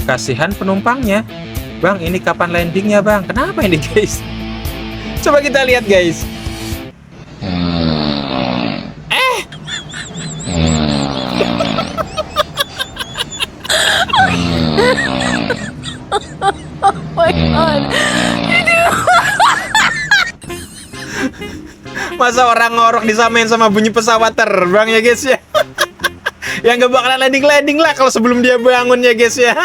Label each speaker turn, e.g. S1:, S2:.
S1: Kasihan penumpangnya. Bang, ini kapan landingnya, Bang? Kenapa ini, guys? Coba kita lihat, guys.
S2: my god.
S1: Masa orang ngorok disamain sama bunyi pesawat terbang ya, guys ya? Yang gak bakalan landing-landing lah kalau sebelum dia bangun ya, guys ya.